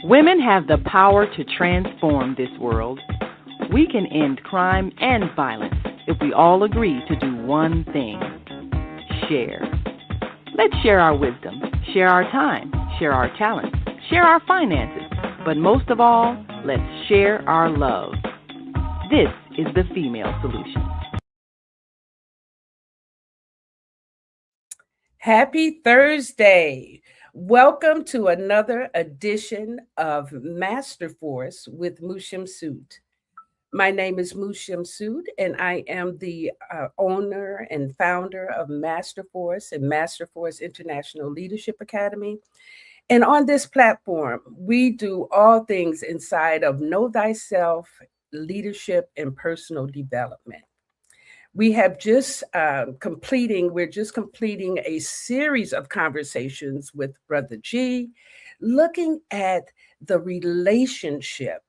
Women have the power to transform this world. We can end crime and violence if we all agree to do one thing: share. Let's share our wisdom, share our time, share our talents, share our finances, but most of all, let's share our love. This is the Female Solution. Happy Thursday. Welcome to another edition of Master Force with Shemsu-t. My name is Shemsu-t, and I am the owner and founder of Master Force and Master Force International Leadership Academy. And on this platform, we do all things inside of Know Thyself, leadership, and personal development. We have we're just completing a series of conversations with Brotha G, looking at the relationship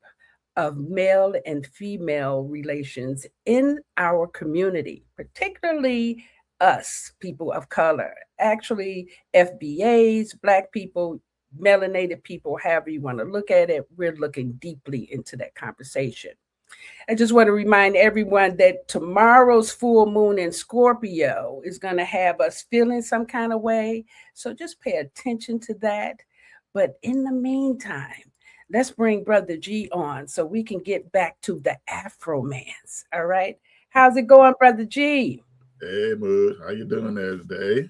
of male and female relations in our community, particularly us, people of color, actually FBAs, Black people, melanated people, however you want to look at it. We're looking deeply into that conversation. I just want to remind everyone that tomorrow's full moon in Scorpio is going to have us feeling some kind of way. So just pay attention to that. But in the meantime, let's bring Brotha G on so we can get back to the Afromance. All right. How's it going, Brotha G? Hey, Mood. How you doing there today?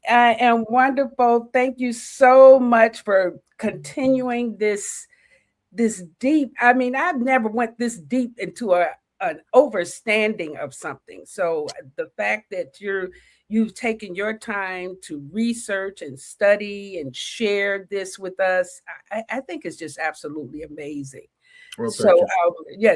I am wonderful. Thank you so much for continuing this deep. I mean, I've never went this deep into an overstanding of something. So the fact that you've taken your time to research and study and share this with us, I think is just absolutely amazing. Well, so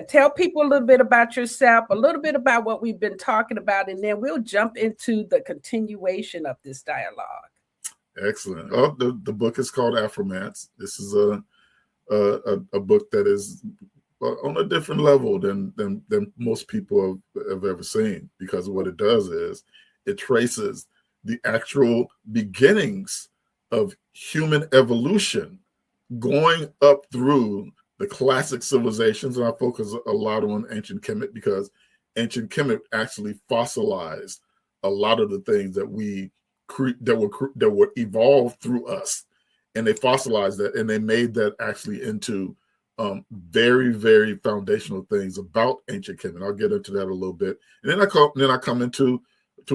tell people a little bit about yourself, a little bit about what we've been talking about, and then we'll jump into the continuation of this dialogue. Excellent. Oh, the book is called Afromance. This is a book that is on a different level than most people have ever seen, because what it does is it traces the actual beginnings of human evolution going up through the classic civilizations. And I focus a lot on ancient Kemet because ancient Kemet actually fossilized a lot of the things that were evolved through us. And they fossilized that, and they made that actually into very, very foundational things about ancient Kemet. I'll get into that a little bit, and then I come into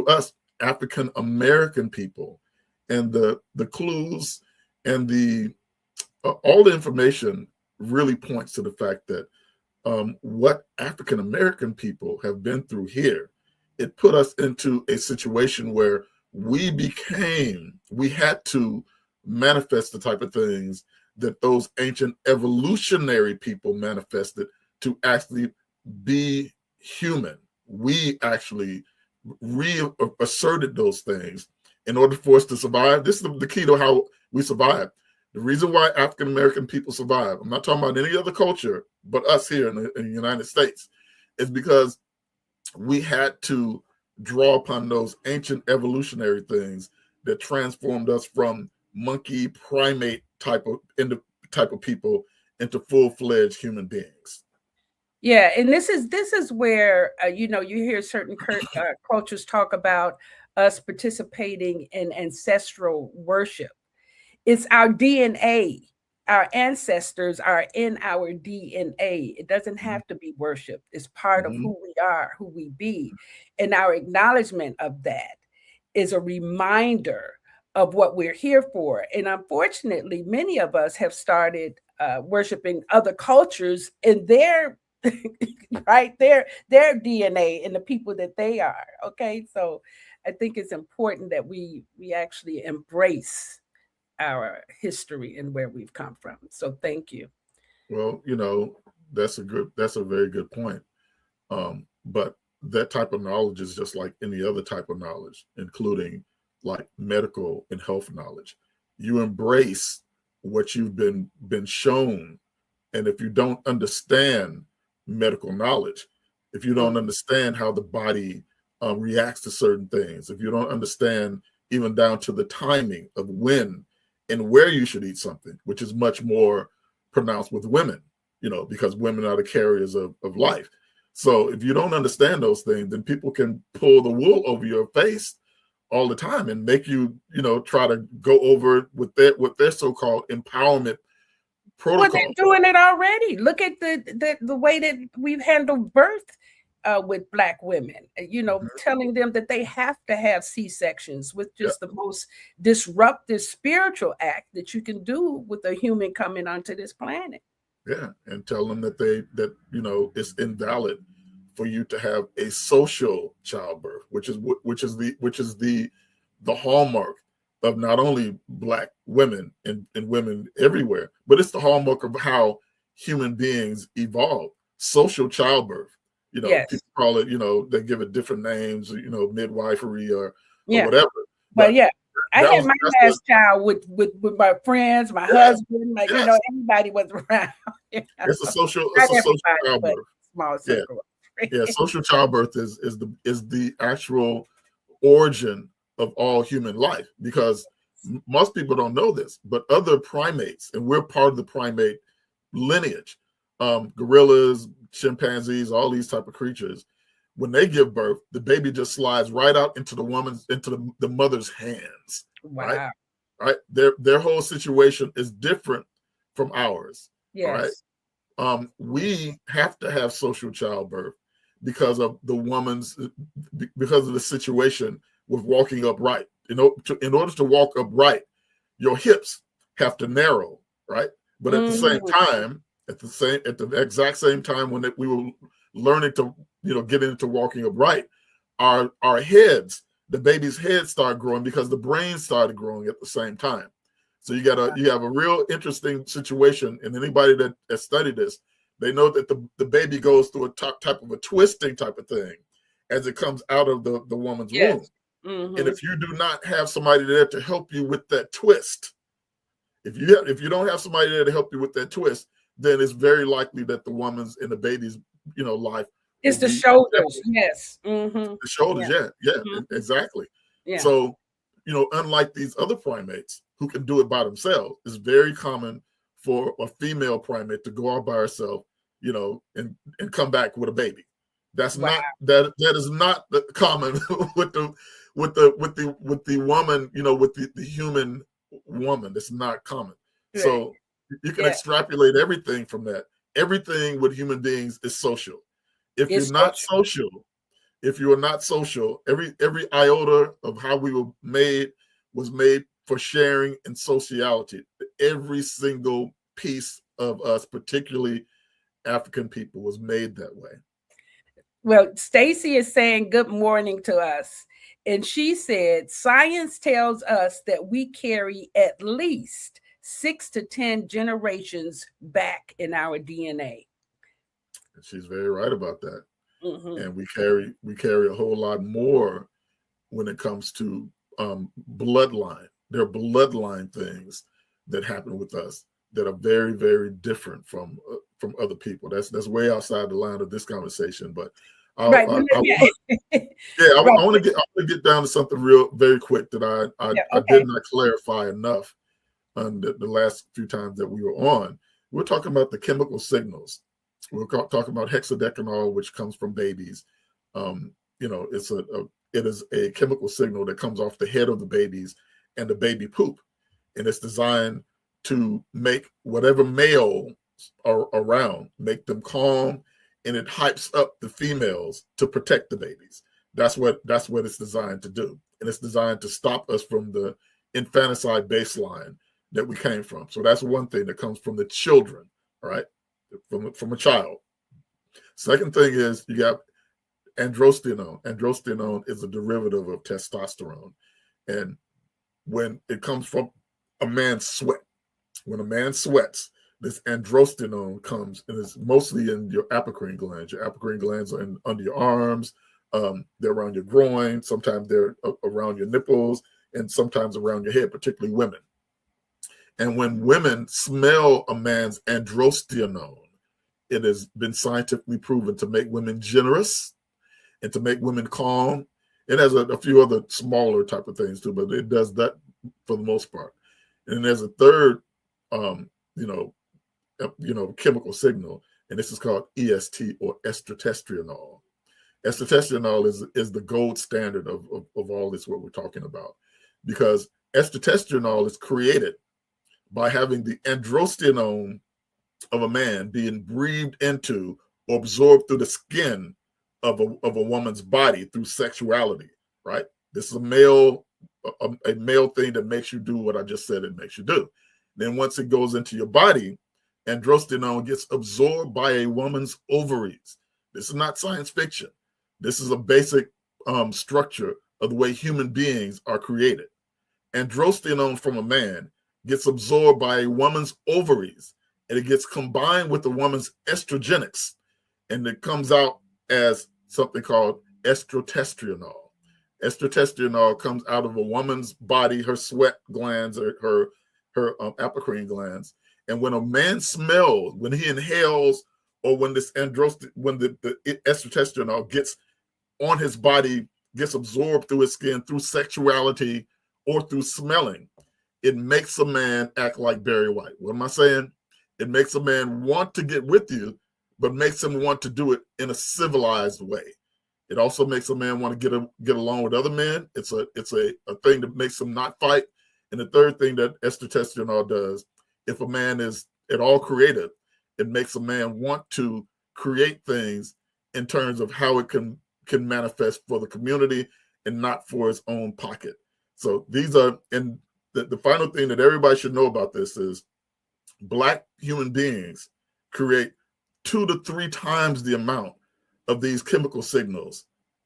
us African American people, and the clues and the all the information really points to the fact that what African American people have been through here, it put us into a situation where we had to manifest the type of things that those ancient evolutionary people manifested to actually be human. We actually reasserted those things in order for us to survive. This is the key to how we survive. The reason why African American people survive, I'm not talking about any other culture but us here in the United States, is because we had to draw upon those ancient evolutionary things that transformed us from monkey primate type of people into full-fledged human beings. Yeah, and this is where you hear certain cultures talk about us participating in ancestral worship. It's our DNA. Our ancestors are in our DNA. It doesn't have to be worship. It's part of who we are, who we be. And our acknowledgement of that is a reminder of what we're here for. And unfortunately, many of us have started worshiping other cultures in their right, their DNA and the people that they are. Okay, so I think it's important that we actually embrace our history and where we've come from. So thank you. Well, that's a very good point. But that type of knowledge is just like any other type of knowledge, including like medical and health knowledge. You embrace what you've been shown. And if you don't understand medical knowledge, if you don't understand how the body reacts to certain things, if you don't understand even down to the timing of when and where you should eat something, which is much more pronounced with women, because women are the carriers of life. So if you don't understand those things, then people can pull the wool over your face all the time and make you, try to go over it with their so-called empowerment protocol. Well, they're doing it already. Look at the way that we've handled birth with Black women, telling them that they have to have C-sections, with just the most disruptive spiritual act that you can do with a human coming onto this planet. Yeah, and tell them that it's invalid for you to have a social childbirth, which is the hallmark of not only Black women and women everywhere, but it's the hallmark of how human beings evolve. Social childbirth. Yes. People call it, they give it different names, midwifery or whatever. But I had my last child with my friends, my husband, everybody was around. It's a social childbirth. Small circle. Yeah, social childbirth is the actual origin of all human life, because most people don't know this, but other primates, and we're part of the primate lineage, gorillas, chimpanzees, all these type of creatures, when they give birth, the baby just slides right out into the mother's hands. Wow. Right? Their whole situation is different from ours. Yes. Right? We have to have social childbirth because of the situation with walking upright. In order to walk upright, your hips have to narrow, right? But at the same time, at the exact same time when we were learning to get into walking upright, our heads, the baby's head started growing because the brain started growing at the same time. So you have a real interesting situation, and anybody that has studied this, they know that the baby goes through a type of a twisting type of thing as it comes out of the woman's womb. Mm-hmm. And if you do not have somebody there to help you with that twist, if you don't have somebody there to help you with that twist, then it's very likely that the woman's and the baby's life. It's the shoulders, yes. Mm-hmm. The shoulders, exactly. Yeah. So, unlike these other primates who can do it by themselves, it's very common for a female primate to go out by herself, and come back with a baby. That's not that is not common with the woman, with the human woman. It's not common. Right. So you can extrapolate everything from that. Everything with human beings is social. If you're not social, every iota of how we were made was made for sharing and sociality. Every single piece of us, particularly African people, was made that way. Well, Stacy is saying good morning to us. And she said, science tells us that we carry at least 6 to 10 generations back in our DNA. She's very right about that. Mm-hmm. And we carry a whole lot more when it comes to bloodline. There are bloodline things that happen with us that are very, very different from other people. That's way outside the line of this conversation, but I want to get down to something very quick that I did not clarify enough on the last few times that we were on. We're talking about the chemical signals. We're talking about hexadecanol, which comes from babies. It is a chemical signal that comes off the head of the babies and the baby poop, and it's designed to make whatever male are around, make them calm, and it hypes up the females to protect the babies. That's what it's designed to do, and it's designed to stop us from the infanticide baseline that we came from. So that's one thing that comes from the children, right? From a child. Second thing is you got androstenone. Androstenone is a derivative of testosterone, and when it comes from a man's sweat, when a man sweats, this androstenone comes, and it's mostly in your apocrine glands. Your apocrine glands are under your arms, they're around your groin, sometimes they're around your nipples, and sometimes around your head, particularly women. And when women smell a man's androstenone, it has been scientifically proven to make women generous and to make women calm. It has a few other smaller type of things too, but it does that for the most part. And there's a third, chemical signal, and this is called EST, or estrotestosterone. Estrotestosterone is the gold standard of all this, what we're talking about, because estrotestosterone is created by having the androstenome of a man being breathed into or absorbed through the skin of a woman's body through sexuality, right? This is a male thing that makes you do what I just said it makes you do. Then once it goes into your body, androstenone gets absorbed by a woman's ovaries. This is not science fiction. This is a basic structure of the way human beings are created. Androstenone from a man gets absorbed by a woman's ovaries, and it gets combined with the woman's estrogenics, and it comes out as something called estrotestosterone. Estrotestosterone comes out of a woman's body, her sweat glands, or her apocrine glands. And when a man smells, when he inhales, or when the estrotestosterone gets on his body, gets absorbed through his skin, through sexuality, or through smelling, it makes a man act like Barry White. What am I saying? It makes a man want to get with you, but makes him want to do it in a civilized way. It also makes a man want to get along with other men. It's a thing that makes him not fight. And the third thing that estrotestosterone does, if a man is at all creative, it makes a man want to create things in terms of how it can manifest for the community and not for his own pocket. So these are, and the final thing that everybody should know about this is Black human beings create 2 to 3 times the amount of these chemical signals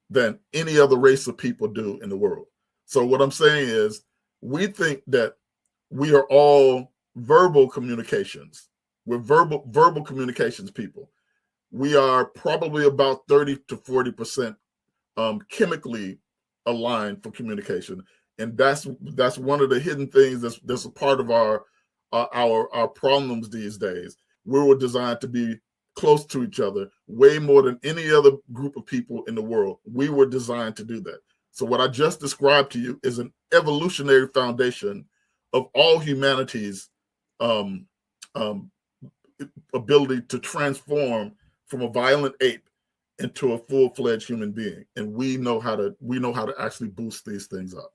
than any other race of people do in the world. So what I'm saying is, we think that we are all verbal communications. We're verbal communications people. We are probably about 30 to 40% chemically aligned for communication, and that's one of the hidden things that's a part of our problems these days. We were designed to be close to each other way more than any other group of people in the world. We were designed to do that. So what I just described to you is an evolutionary foundation of all humanity's ability to transform from a violent ape into a full-fledged human being, and we know how to actually boost these things up.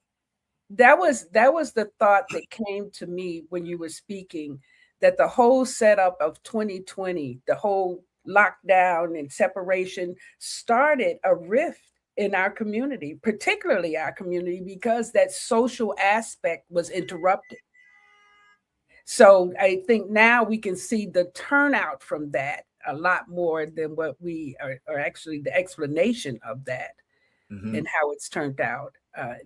That was the thought that came to me when you were speaking, that the whole setup of 2020, the whole lockdown and separation, started a rift in our community, particularly our community, because that social aspect was interrupted. So I think now we can see the turnout from that a lot more than what we are actually the explanation of that and how it's turned out.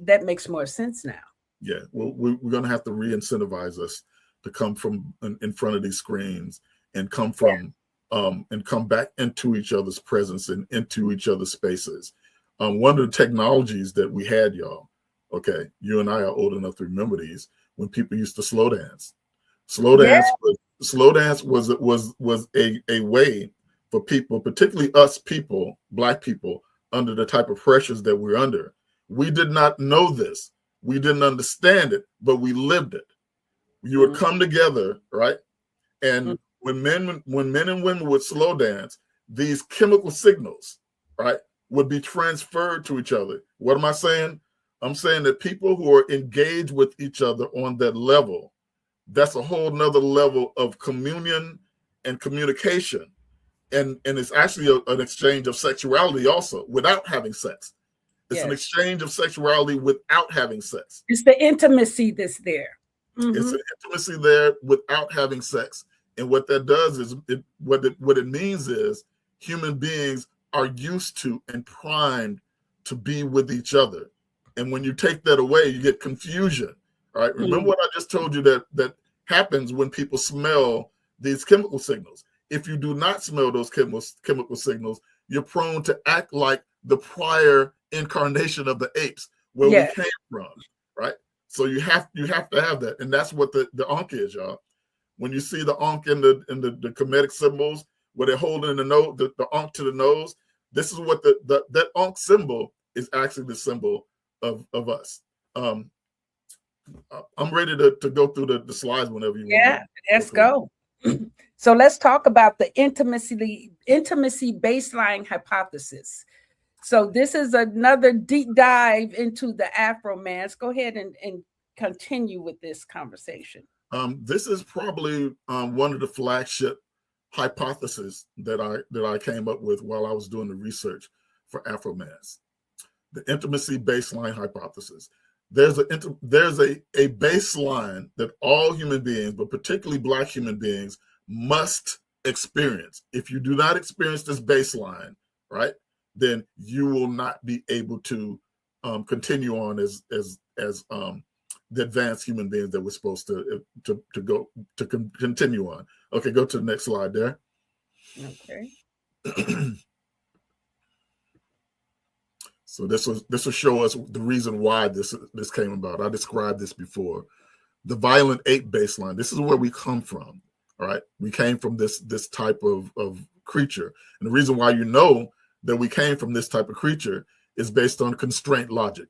That makes more sense now. Yeah, well, we're going to have to re-incentivize us to come from in front of these screens and come from and come back into each other's presence and into each other's spaces. One of the technologies that we had, y'all, okay, you and I are old enough to remember these, when people used to slow dance. Slow dance was a way for people, particularly us people, Black people, under the type of pressures that we're under. We did not know this. We didn't understand it, but we lived it. You would come together, right? And when men and women would slow dance, these chemical signals, right, would be transferred to each other. What am I saying? I'm saying that people who are engaged with each other on that level, that's a whole nother level of communion and communication. And it's actually an exchange of sexuality also, without having sex. It's an exchange of sexuality without having sex. It's the intimacy that's there. It's an intimacy there without having sex. And what that does is, what it means is, human beings are used to and primed to be with each other. And when you take that away, you get confusion. Right? Remember what I just told you that happens when people smell these chemical signals. If you do not smell those chemical signals, you're prone to act like the prior incarnation of the apes where we came from, right? So you have to have that, and that's what the Ankh is, y'all. When you see the Ankh in the Kemetic symbols, where they're holding the Ankh to the nose, this is what that Ankh symbol is actually the symbol of us. I'm ready to go through the slides whenever you want. Yeah, let's go. So let's talk about the intimacy baseline hypothesis. So this is another deep dive into the Afromance. Go ahead and continue with this conversation. This is probably one of the flagship hypotheses that I came up with while I was doing the research for Afromance. The intimacy baseline hypothesis. There's a baseline that all human beings, but particularly Black human beings, must experience. If you do not experience this baseline, right, then you will not be able to continue on as the advanced human beings that we're supposed to continue on. Okay, go to the next slide there. Okay. So this will show us the reason why this came about. I described this before. The violent ape baseline. This is where we come from. All right, we came from this type of creature, and the reason why you know that we came from this type of creature is based on constraint logic.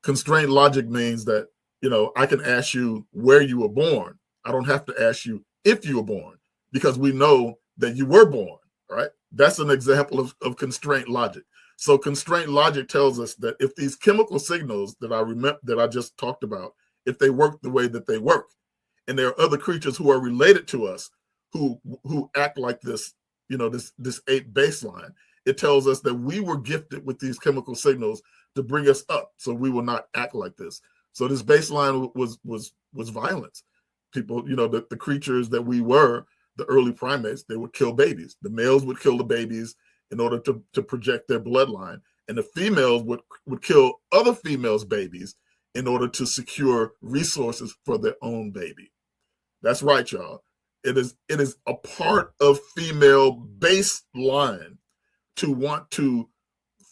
Constraint logic means that, you know, I can ask you where you were born. I don't have to ask you if you were born, because we know that you were born. Right? That's an example of constraint logic. So constraint logic tells us that if these chemical signals that I just talked about, if they work the way that they work, and there are other creatures who are related to us who act like this, you know, this ape baseline, it tells us that we were gifted with these chemical signals to bring us up, so we will not act like this. So this baseline was violence. People, you know, the creatures that we were, the early primates, they would kill babies. The males would kill the babies in order to project their bloodline, and the females would kill other females' babies in order to secure resources for their own baby. That's right, y'all. It is a part of female baseline to want to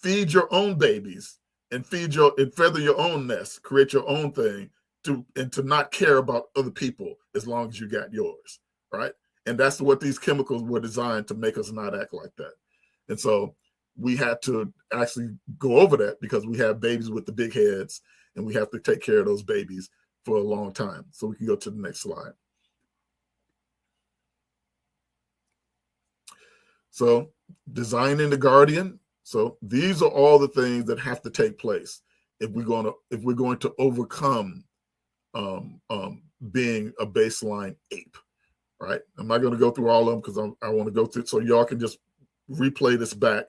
feed your own babies and feather your own nest, create your own thing, and to not care about other people as long as you got yours, right? And that's what these chemicals were designed to make us not act like that. And so we had to actually go over that, because we have babies with the big heads, and we have to take care of those babies for a long time. So we can go to the next slide. So designing the guardian. So these are all the things that have to take place if we're going to overcome being a baseline ape, right? I'm not going to go through all of them, because I want to go through, so y'all can just replay this back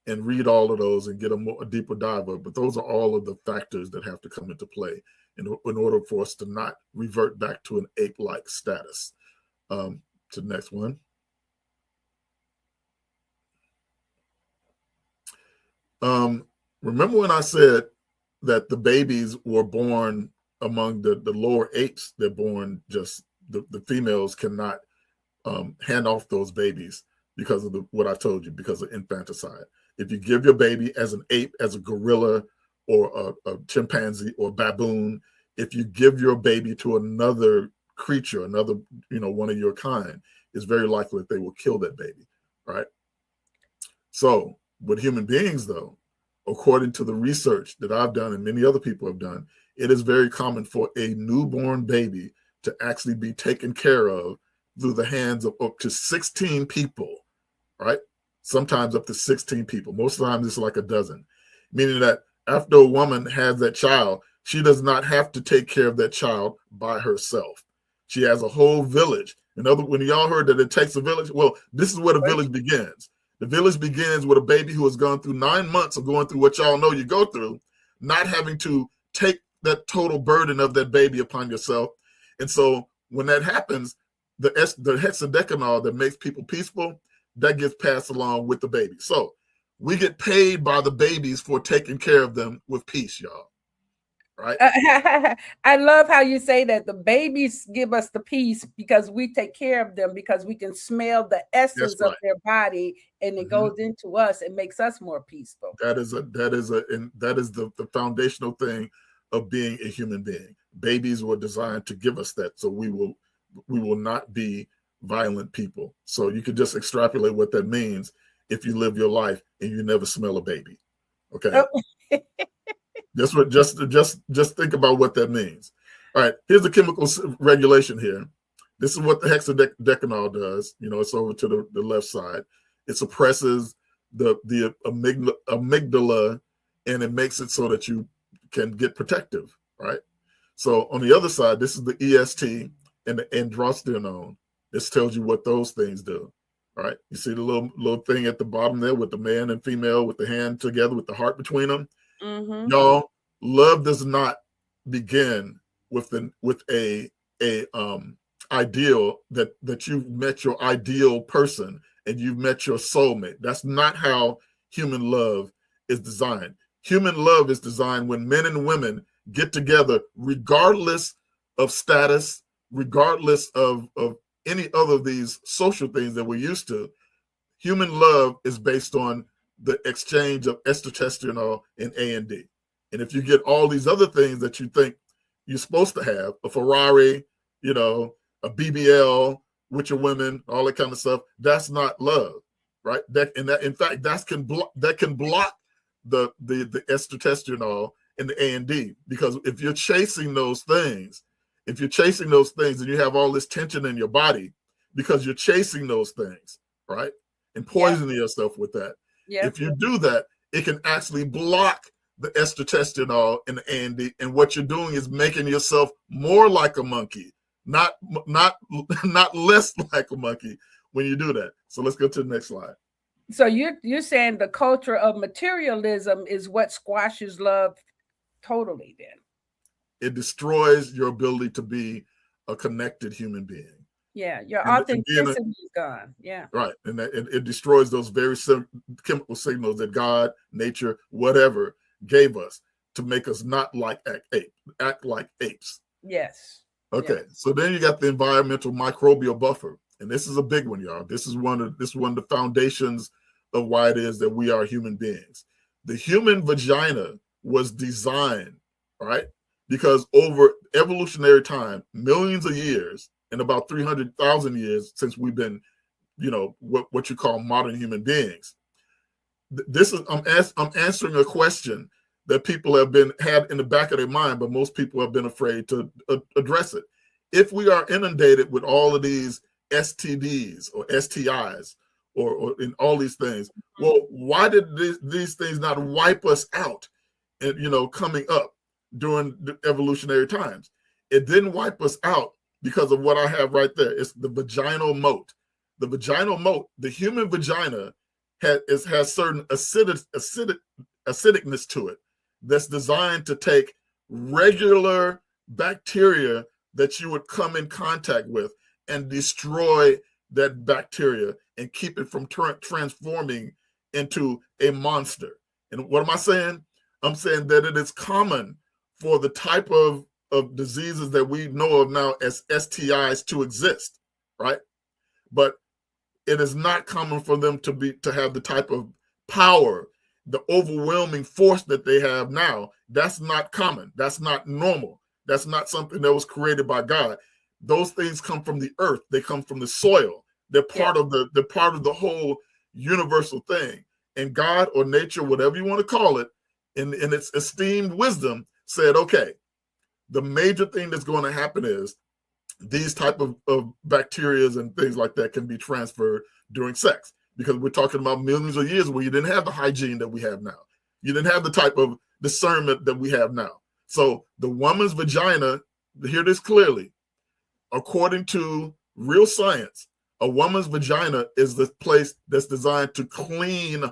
and read all of those and get a deeper dive of. But those are all of the factors that have to come into play in order for us to not revert back to an ape-like status. To the next one. Remember when I said that the babies were born among the lower apes? They're born just, the females cannot hand off those babies because of what I told you, because of infanticide. If you give your baby as an ape, as a gorilla, or a chimpanzee or baboon, if you give your baby to another creature, another, you know, one of your kind, it's very likely that they will kill that baby, right? So with human beings, though, according to the research that I've done and many other people have done, it is very common for a newborn baby to actually be taken care of through the hands of up to 16 people, right? Sometimes up to 16 people. Most of the time, it's like a dozen, meaning that after a woman has that child, she does not have to take care of that child by herself. She has a whole village. When y'all heard that it takes a village, well, this is where the village begins. The village begins with a baby who has gone through 9 months of going through what y'all know you go through, not having to take that total burden of that baby upon yourself. And so when that happens, the hexadecanol that makes people peaceful, that gets passed along with the baby. So we get paid by the babies for taking care of them with peace, y'all. Right? I love how you say that the babies give us the peace because we take care of them, because we can smell the essence of their body, and it goes into us and makes us more peaceful. That is the foundational thing of being a human being. Babies were designed to give us that, so we will not be violent people. So you can just extrapolate what that means if you live your life and you never smell a baby. Okay. Just think about what that means. All right, here's the chemical regulation here. This is what the hexadecanol does. It's over to the left side. It suppresses the amygdala, and it makes it so that you can get protective, right? So on the other side, this is the EST and the androstenone. This tells you what those things do. All right, you see the little thing at the bottom there with the man and female with the hand together with the heart between them. Mm-hmm. Y'all, love does not begin with a ideal that you've met your ideal person and you've met your soulmate. That's not how human love is designed. Human love is designed when men and women get together, regardless of status, regardless of any other of these social things that we're used to. Human love is based on the exchange of estradiol and A&D. And if you get all these other things that you think you're supposed to have, a Ferrari, a BBL with your women, all that kind of stuff, that's not love, right? That can block the estradiol and the A&D, because if you're chasing those things, and you have all this tension in your body because you're chasing those things, right? And poisoning yourself with that. Yep. If you do that, it can actually block the estradiol and the A&D. And what you're doing is making yourself more like a monkey, not less like a monkey when you do that. So let's go to the next slide. So you're saying the culture of materialism is what squashes love totally then? It destroys your ability to be a connected human being. Yeah, your authenticity is gone. Yeah. Right. And it destroys those very chemical signals that God, nature, whatever gave us to make us not act like apes. Yes. Okay. Yes. So then you got the environmental microbial buffer. And this is a big one, y'all. This is one of the foundations of why it is that we are human beings. The human vagina was designed, right? Because over evolutionary time, millions of years, and about 300,000 years since we've been, what you call modern human beings. I'm answering a question that people have had in the back of their mind, but most people have been afraid to address it. If we are inundated with all of these STDs or STIs or in all these things, well, why did these things not wipe us out? And coming up during the evolutionary times, it didn't wipe us out because of what I have right there. It's the vaginal moat. The vaginal moat, the human vagina has certain acidicness to it that's designed to take regular bacteria that you would come in contact with and destroy that bacteria and keep it from transforming into a monster. And what am I saying? I'm saying that it is common for the type of diseases that we know of now as STIs to exist, right? But it is not common for them to have the type of power, the overwhelming force that they have now. That's not common. That's not normal. That's not something that was created by God. Those things come from the earth. They come from the soil. They're part of the whole universal thing. And God or nature, whatever you want to call it, in its esteemed wisdom, said, okay, the major thing that's going to happen is these type of bacterias and things like that can be transferred during sex, because we're talking about millions of years where you didn't have the hygiene that we have now. You didn't have the type of discernment that we have now. So the woman's vagina, hear this clearly, according to real science, a woman's vagina is the place that's designed to clean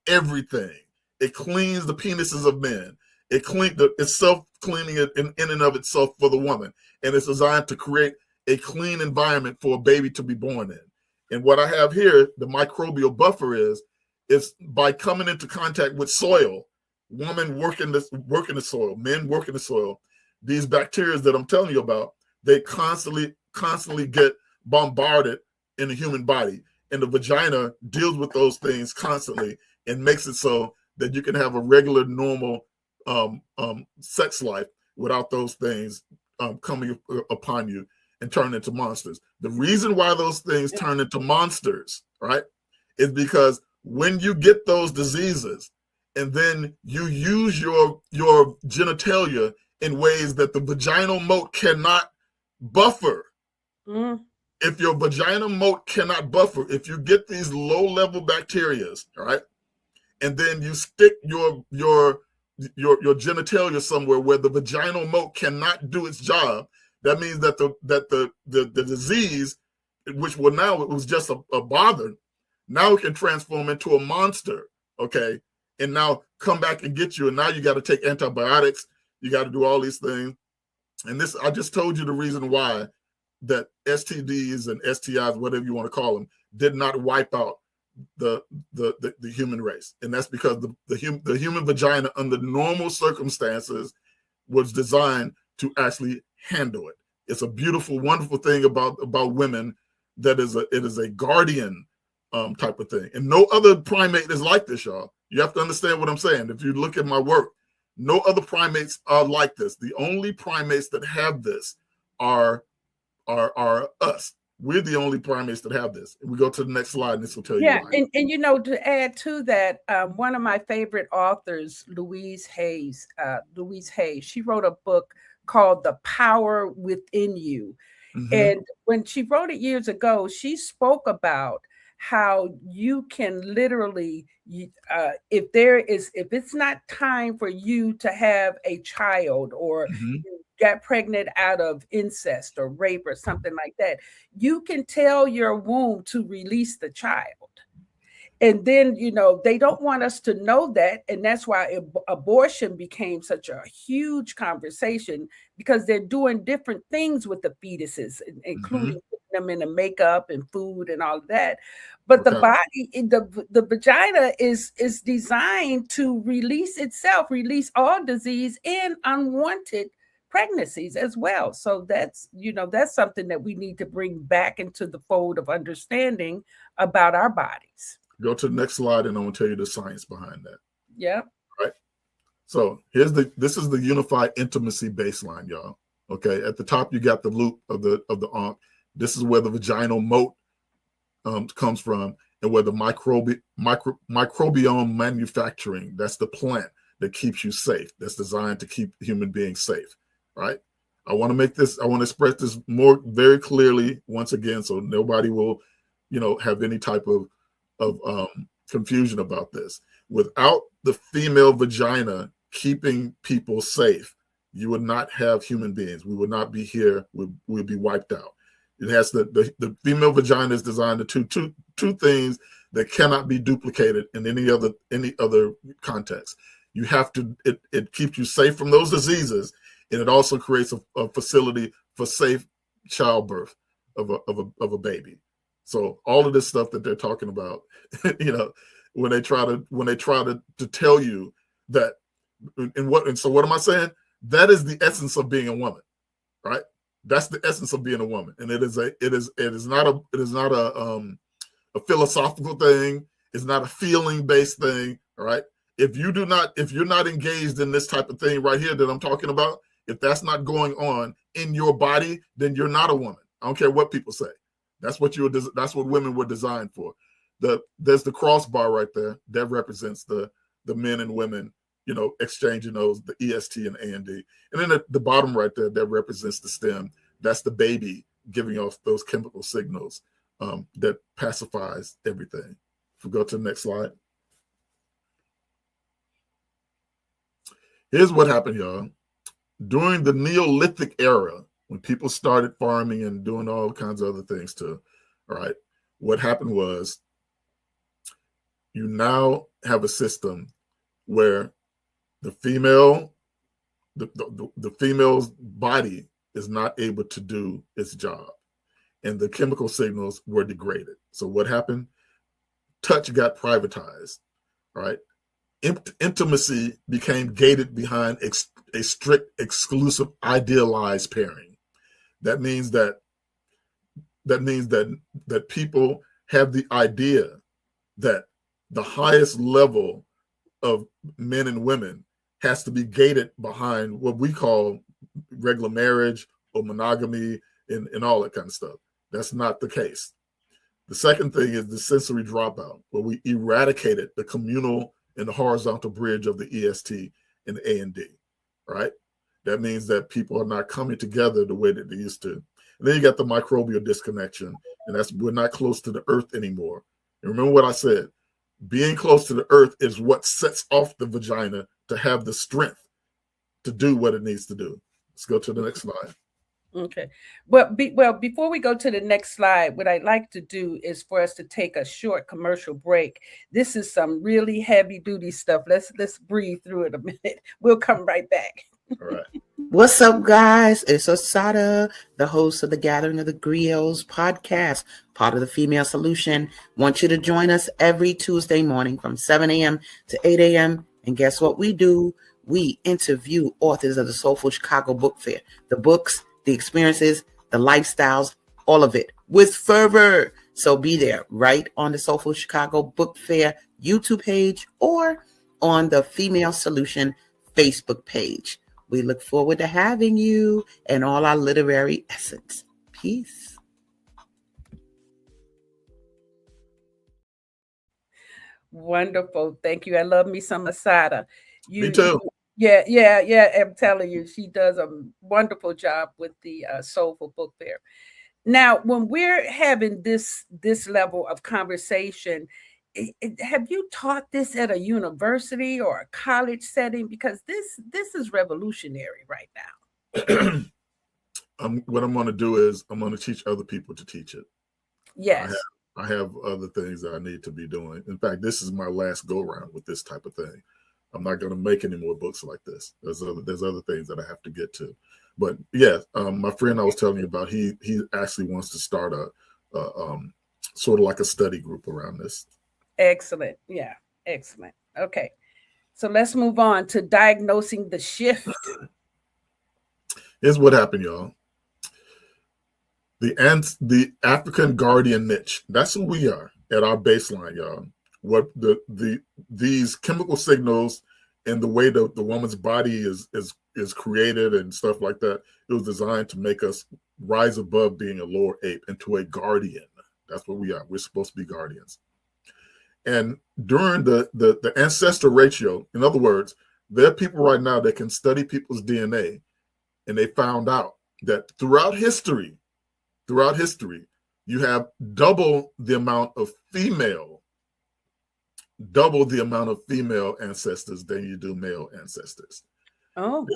everything. It cleans the penises of men. It's self-cleaning it in and of itself for the woman. And it's designed to create a clean environment for a baby to be born in. And what I have here, the microbial buffer is by coming into contact with soil, women working the soil, men working the soil, these bacteria that I'm telling you about, they constantly get bombarded in the human body. And the vagina deals with those things constantly and makes it so that you can have a regular, normal sex life without those things coming upon you and turn into monsters. The reason why those things turn into monsters, right, is because when you get those diseases and then you use your genitalia in ways that the vaginal moat cannot buffer. If your vaginal moat cannot buffer, if you get these low-level bacteria, all right, and then you stick your genitalia somewhere where the vaginal moat cannot do its job, that means that the disease, which now it was just a bother, now it can transform into a monster, okay, and now come back and get you, and now you got to take antibiotics, you got to do all these things, and this, I just told you the reason why that STDs and STIs, whatever you want to call them, did not wipe out the human race, and that's because the human vagina under normal circumstances was designed to actually handle it. It's a beautiful, wonderful thing about women, that it is a guardian type of thing, and no other primate is like this, y'all. You have to understand what I'm saying. If you look at my work, no other primates are like this. The only primates that have this are us. We're the only primates that have this. We go to the next slide, and this will tell you why. And you know, to add to that, one of my favorite authors, Louise Hay, she wrote a book called The Power Within You. And when she wrote it years ago, she spoke about how you can literally, if it's not time for you to have a child, or you got pregnant out of incest or rape or something like that, you can tell your womb to release the child. And then, you know, they don't want us to know that. And that's why abortion became such a huge conversation, because they're doing different things with the fetuses, including putting them in the makeup and food and all of that. But the body, the vagina is designed to release itself, release all disease and unwanted pregnancies as well. So that's, you know, that's something that we need to bring back into the fold of understanding about our bodies. Go to the next slide, and I want to tell you the science behind that. Yeah. Right. So this is the unified intimacy baseline, y'all. Okay. At the top, you got the loop of the Ankh. This is where the vaginal moat comes from, and where the microbiome manufacturing, that's the plant that keeps you safe. That's designed to keep human beings safe. Right. I want to express this very clearly once again, so nobody will, you know, have any type of confusion about this. Without the female vagina keeping people safe, you would not have human beings. We would not be here. We'd be wiped out. It has the female vagina is designed to do two things that cannot be duplicated in any other context. You have to, it keeps you safe from those diseases, and it also creates a facility for safe childbirth of a baby. So all of this stuff that they're talking about, you know, when they try to tell you that, and so what am I saying? That is the essence of being a woman, right? That's the essence of being a woman, and it is not a philosophical thing. It's not a feeling based thing, all right? If you're not engaged in this type of thing right here that I'm talking about, if that's not going on in your body, then you're not a woman. I don't care what people say. That's what women were designed for. There's the crossbar right there that represents the men and women, you know, exchanging those, the EST and AND. And then at the bottom right there, that represents the stem. That's the baby giving off those chemical signals that pacifies everything. If we go to the next slide. Here's what happened, y'all. During the Neolithic era, when people started farming and doing all kinds of other things too, all right, what happened was you now have a system where the female's body is not able to do its job, and the chemical signals were degraded. So what happened? Touch got privatized, right? Intimacy became gated behind a strict, exclusive, idealized pairing. That means that people have the idea that the highest level of men and women has to be gated behind what we call regular marriage or monogamy and all that kind of stuff. That's not the case. The second thing is the sensory dropout, where we eradicated the communal and the horizontal bridge of the EST and the AND, right? That means that people are not coming together the way that they used to. And then you got the microbial disconnection, and that's we're not close to the earth anymore. And remember what I said, being close to the earth is what sets off the vagina to have the strength to do what it needs to do. Let's go to the next slide. Okay. Well, before we go to the next slide, what I'd like to do is for us to take a short commercial break. This is some really heavy duty stuff. Let's breathe through it a minute. We'll come right back. All right. What's up, guys? It's Osada, the host of the Gathering of the Griots podcast, part of the Female Solution. Want you to join us every Tuesday morning from 7 a.m. to 8 a.m. And guess what we do? We interview authors of the Soulful Chicago Book Fair. The books, the experiences, the lifestyles, all of it with fervor. So be there right on the Soulful Chicago Book Fair YouTube page or on the Female Solution Facebook page. We look forward to having you and all our literary essence. Peace. Wonderful. Thank you. I love me some Asada. Me too. Yeah. I'm telling you, she does a wonderful job with the Soulful Book Fair. Now, when we're having this level of conversation, have you taught this at a university or a college setting? Because this is revolutionary right now. What I'm going to do is I'm going to teach other people to teach it. Yes. I have other things that I need to be doing. In fact, this is my last go round with this type of thing. I'm not going to make any more books like this. There's other things that I have to get to. But yeah, my friend I was telling you about, he actually wants to start a sort of like a study group around this. Excellent. Yeah, excellent. Okay. So let's move on to diagnosing the shift. Here's what happened, y'all. The African guardian niche, that's who we are at our baseline, y'all. What these chemical signals and the way the woman's body is created and stuff like that, it was designed to make us rise above being a lower ape into a guardian. That's what we are. We're supposed to be guardians. And during the ancestor ratio, in other words, there are people right now that can study people's DNA, and they found out that throughout history, you have double the amount of female ancestors than you do male ancestors. Oh.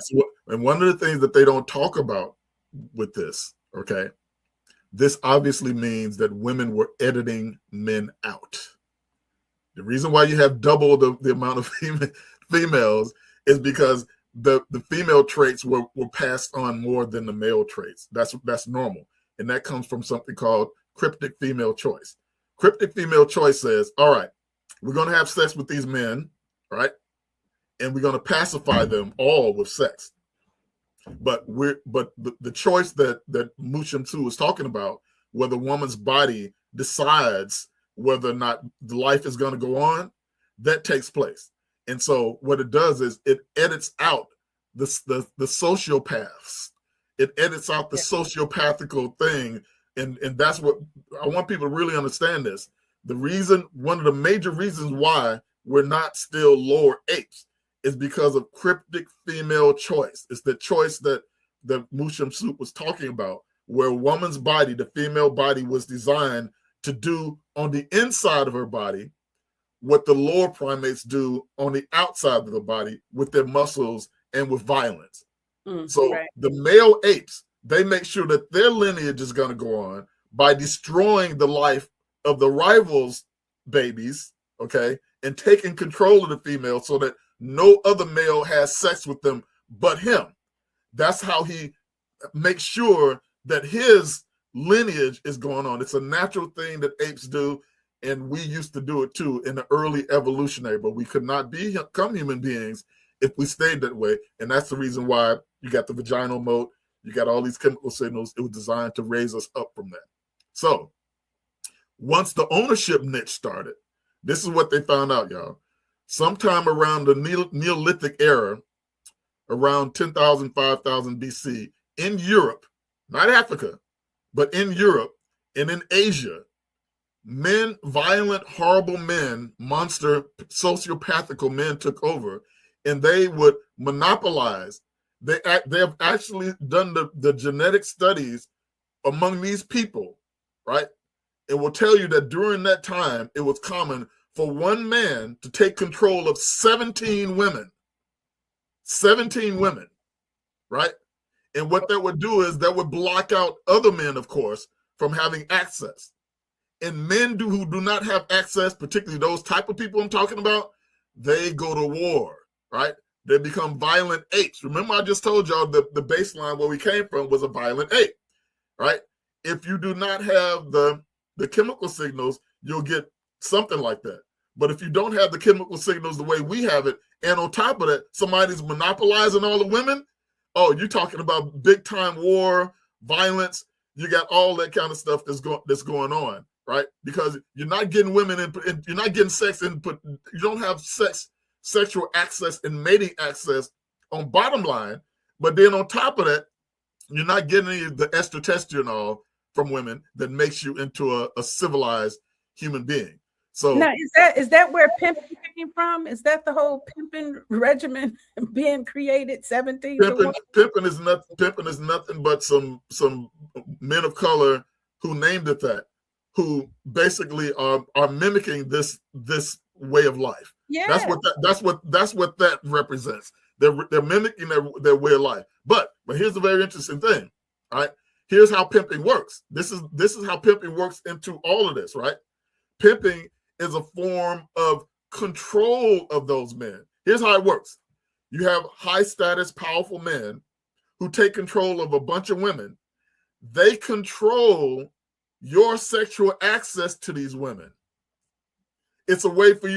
And one of the things that they don't talk about with this, okay, this obviously means that women were editing men out. The reason why you have double the amount of females is because the female traits were passed on more than the male traits. That's normal. And that comes from something called cryptic female choice. Cryptic female choice says, all right, we're going to have sex with these men, right? And we're going to pacify them all with sex. But the choice that Shemsu was talking about, where the woman's body decides whether or not the life is going to go on, that takes place. And so what it does is it edits out the sociopaths. It edits out the sociopathical thing. And that's what I want people to really understand this. One of the major reasons why we're not still lower apes is because of cryptic female choice. It's the choice that Shemsu was talking about, where a woman's body, the female body, was designed to do on the inside of her body what the lower primates do on the outside of the body with their muscles and with violence. So the male apes, they make sure that their lineage is going to go on by destroying the life of the rivals' babies, okay, and taking control of the female so that no other male has sex with them but him. That's how he makes sure that his lineage is going on. It's a natural thing that apes do, and we used to do it too in the early evolutionary, but we could not become human beings if we stayed that way. And that's the reason why you got the vaginal mode, you got all these chemical signals. It was designed to raise us up from that. So once the ownership niche started, this is what they found out, y'all. Sometime around the Neolithic era, around 10,000, 5,000 BC, in Europe, not Africa, but in Europe and in Asia, men, violent, horrible men, monster, sociopathical men took over, and they would monopolize they have actually done the genetic studies among these people, right? It will tell you that during that time, it was common for one man to take control of 17 women. 17 women, right? And what that would do is that would block out other men, of course, from having access. And men who do not have access, particularly those type of people I'm talking about, they go to war, right? They become violent apes. Remember, I just told y'all the baseline where we came from was a violent ape, right? If you do not have the chemical signals, you'll get something like that. But if you don't have the chemical signals the way we have it, and on top of that, somebody's monopolizing all the women, oh, you're talking about big time war, violence. You got all that kind of stuff that's going on, right? Because you're not getting women in, you're not getting sex input. You don't have sexual access and mating access on bottom line. But then on top of that, you're not getting any of the estrotestosterone from women that makes you into a civilized human being. So now, is that where pimping came from? Is that the whole pimping regimen being created? 17. Pimping is nothing but some men of color who named it that, who basically are mimicking this way of life. Yeah, that's what that represents. They're mimicking their way of life. But here's the very interesting thing. All right, here's how pimping works. This is how pimping works into all of this. Right, pimping is a form of control of those men. Here's how it works. You have high status, powerful men who take control of a bunch of women. They control your sexual access to these women. It's a way for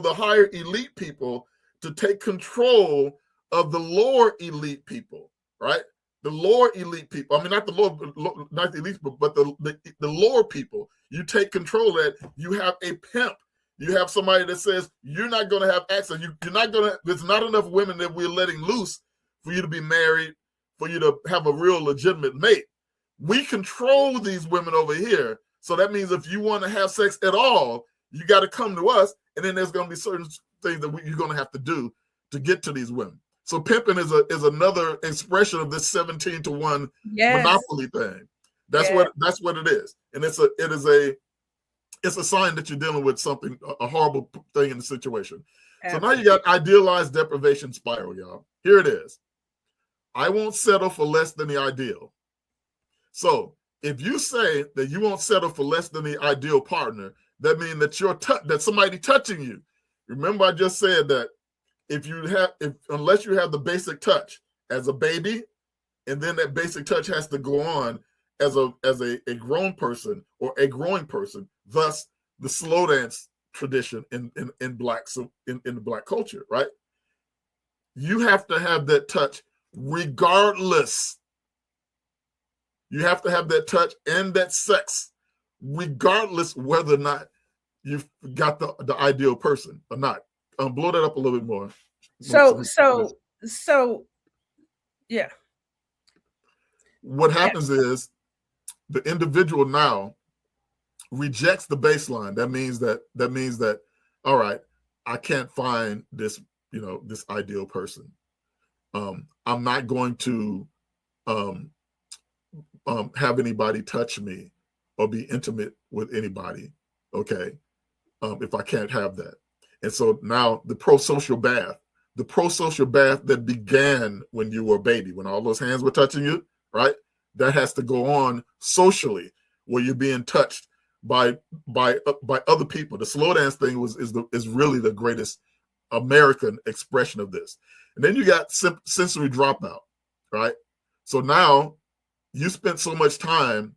the higher elite people to take control of the lower elite people, right? The lower elite people. I mean, not the elite people, but the lower people. You take control of that. You have a pimp. You have somebody that says you're not going to have access. You're not going to. There's not enough women that we're letting loose for you to be married, for you to have a real legitimate mate. We control these women over here. So that means if you want to have sex at all, you got to come to us, and then there's going to be certain things that you're going to have to do to get to these women. So pimping is another expression of this 17-to-1 monopoly thing. That's what it is, and it's a sign that you're dealing with something, a horrible thing in the situation. Absolutely. So now you got idealized deprivation spiral, y'all. Here it is. I won't settle for less than the ideal. So if you say that you won't settle for less than the ideal partner, that means that that somebody touching you. Remember, I just said that unless you have the basic touch as a baby, and then that basic touch has to go on as a grown person or a growing person. Thus, the slow dance tradition in the Black culture, right? You have to have that touch regardless. You have to have that touch and that sex, regardless whether or not you've got the ideal person or not. Blow that up a little bit more. So, yeah. What happens is the individual now rejects the baseline. That means that all right, I can't find this ideal person. I'm not going to have anybody touch me or be intimate with anybody. Okay, if I can't have that. And so now the pro-social bath that began when you were a baby, when all those hands were touching you, right? That has to go on socially, where you're being touched by other people. The slow dance thing is really the greatest American expression of this. And then you got sensory dropout, right? So now you spent so much time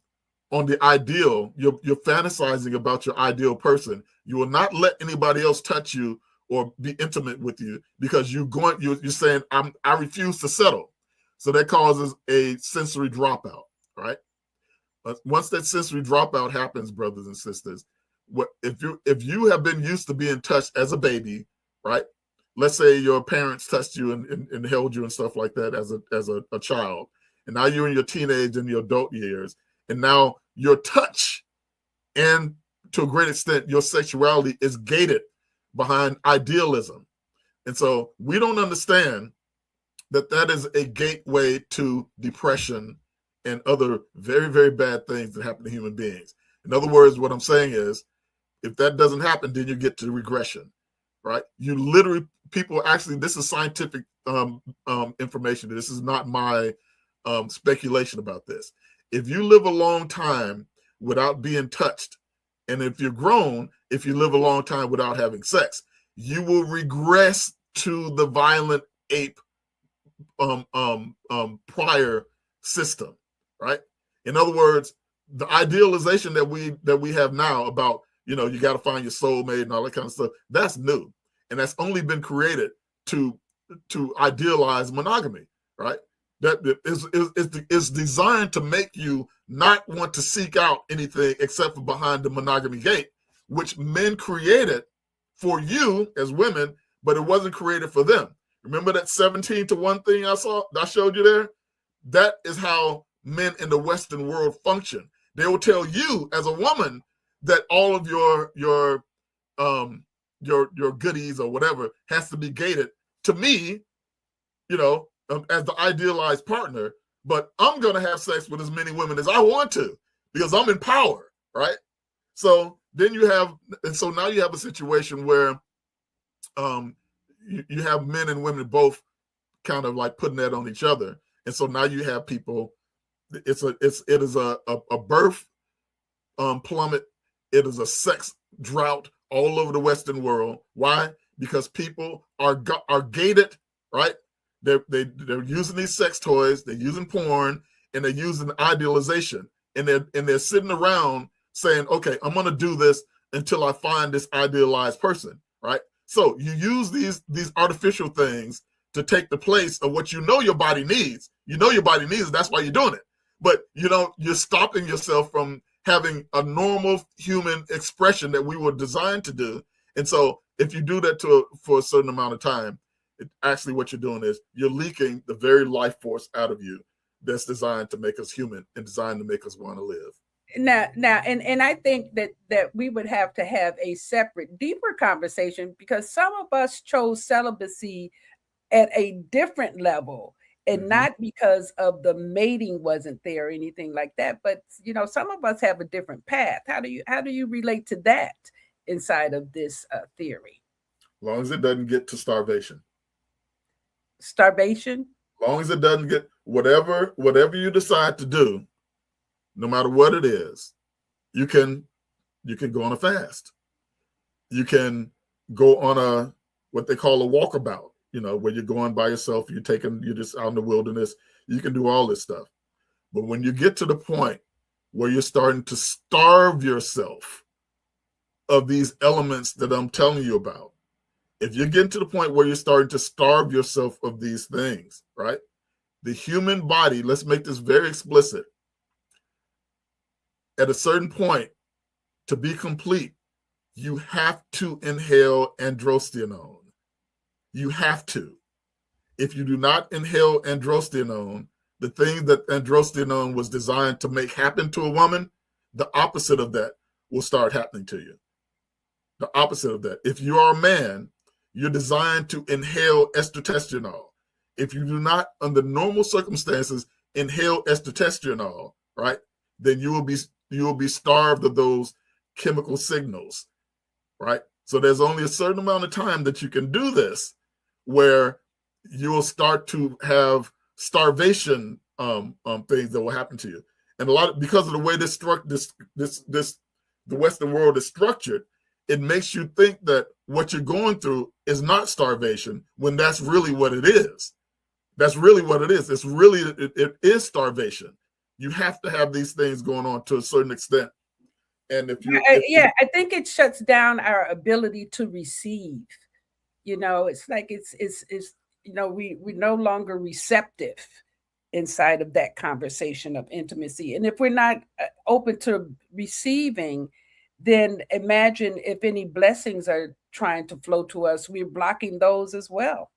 on the ideal, you're fantasizing about your ideal person. You will not let anybody else touch you or be intimate with you because you're saying, I refuse to settle. So that causes a sensory dropout, right? But once that sensory dropout happens, brothers and sisters, if you have been used to being touched as a baby, right? Let's say your parents touched you and held you and stuff like that as a child, and now you're in your teenage and your adult years, and now your touch and to a great extent your sexuality is gated behind idealism. And so we don't understand that is a gateway to depression and other very, very bad things that happen to human beings. In other words, what I'm saying is, if that doesn't happen, then you get to regression, right? You literally, people actually, this is scientific information. This is not my speculation about this. If you live a long time without being touched, and if you're grown, if you live a long time without having sex, you will regress to the violent ape prior system, right? In other words, the idealization that we have now about, you know, you got to find your soulmate and all that kind of stuff, that's new, and that's only been created to idealize monogamy, right? That is designed to make you not want to seek out anything except for behind the monogamy gate, which men created for you as women, but it wasn't created for them. Remember that 17-to-1 thing I showed you there? That is how men in the Western world function. They will tell you as a woman that all of your goodies or whatever has to be gated to me, you know, as the idealized partner, but I'm going to have sex with as many women as I want to because I'm in power, right? So then so now you have a situation where you have men and women both kind of like putting that on each other. And so now you have people, it is a birth plummet. It is a sex drought all over the Western world. Why? Because people are gated, right? They're using these sex toys, they're using porn, and they're using idealization. And they're sitting around saying, okay, I'm going to do this until I find this idealized person, right? So you use these artificial things to take the place of what you know your body needs. You know your body needs it, that's why you're doing it. But you're stopping yourself from having a normal human expression that we were designed to do. And so if you do that for a certain amount of time, actually what you're doing is you're leaking the very life force out of you that's designed to make us human and designed to make us want to live. Now, and I think that we would have to have a separate, deeper conversation, because some of us chose celibacy at a different level, and not because of the mating wasn't there or anything like that, but some of us have a different path. How do you relate to that inside of this theory? As long as it doesn't get to starvation. Starvation? As long as it doesn't get whatever you decide to do, no matter what it is, you can go on a fast. You can go on what they call a walkabout, where you're going by yourself, you're just out in the wilderness. You can do all this stuff. But when you get to the point where you're starting to starve yourself of these elements that I'm telling you about, if you're getting to the point where you're starting to starve yourself of these things, right? The human body, let's make this very explicit. At a certain point, to be complete, you have to inhale androstenone. You have to. If you do not inhale androstenone, the thing that androstenone was designed to make happen to a woman, the opposite of that will start happening to you. The opposite of that. If you are a man, you're designed to inhale estrotestanol. If you do not, under normal circumstances, inhale estrotestanol, right, then you will be starved of those chemical signals, right? So there's only a certain amount of time that you can do this, where you will start to have starvation things that will happen to you. And because of the way the Western world is structured, it makes you think that what you're going through is not starvation, when that's really what it is. That's really what it is. It is starvation. You have to have these things going on to a certain extent. And I think it shuts down our ability to receive. It's like it's we're no longer receptive inside of that conversation of intimacy. And if we're not open to receiving, then imagine if any blessings are trying to flow to us, we're blocking those as well.